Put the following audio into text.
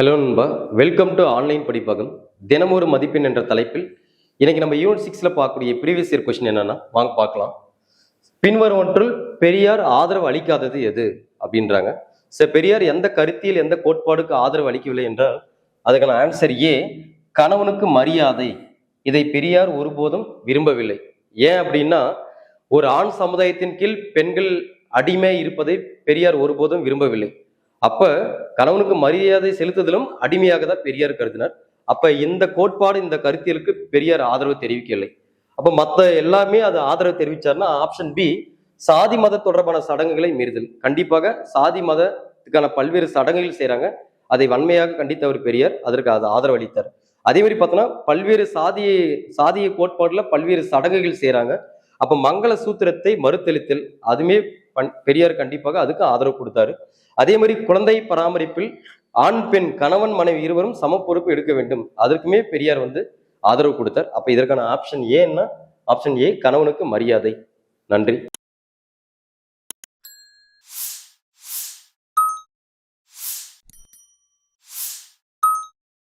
Hello நண்பா, welcome to online படிப்பகம். தினமொரு மதிப்பெண் என்ற தலைப்பில் இன்னைக்கு நம்ம யூனிட் 6ல பார்க்கக்கூடிய ப்ரீவியஸ் இயர் கொஸ்டின் என்னன்னா வாங்க பார்க்கலாம். பின்வருவற்றுள் பெரியார் ஆதரவு அளிக்காதது எது அப்படின்றாங்க. பெரியார் எந்த கருத்தியல் எந்த கோட்பாடுக்கு ஆதரவு அளிக்கவில்லை என்றால் அதுக்கான ஆன்சர் ஏ, கணவனுக்கு மரியாதை. இதை பெரியார் ஒருபோதும் விரும்பவில்லை. ஏன் அப்படின்னா ஒரு ஆண் சமுதாயத்தின் கீழ் பெண்கள் அடிமை இருப்பதை பெரியார் ஒருபோதும் விரும்பவில்லை. அப்ப கணவனுக்கு மரியாதை செலுத்துதலும் அடிமையாக தான் பெரியார் கருதினார். அப்ப இந்த கோட்பாடு இந்த கருத்தியலுக்கு பெரியார் ஆதரவு தெரிவிக்கவில்லை. அப்ப மத்த எல்லாமே அது ஆதரவு தெரிவிச்சார்னா ஆப்ஷன் பி, சாதி மத தொடர்பான சடங்குகளை மீறுதல். கண்டிப்பாக சாதி மதத்துக்கான பல்வேறு சடங்குகள் செய்யறாங்க, அதை வன்மையாக கண்டித்தவர் பெரியார், அதற்கு அது ஆதரவு அளித்தார். அதே மாதிரி பார்த்தோன்னா பல்வேறு சாதிய கோட்பாடுல பல்வேறு சடங்குகள் செய்யறாங்க. அப்ப மங்கள சூத்திரத்தை மறுத்தளித்தல் அதுமே பெரியார் கண்டிப்பாக அதுக்கு ஆதரவு கொடுத்தாரு. அதே மாதிரி குழந்தை பராமரிப்பில் ஆண் பெண் கணவன் மனைவி இருவரும் சம பொறுப்பு எடுக்க வேண்டும், அதற்குமே பெரியார் ஆதரவு கொடுத்தார். அப்ப இதற்கான ஆப்ஷன் ஏன்னா ஆப்ஷன் ஏ, கணவனுக்கு மரியாதை. நன்றி.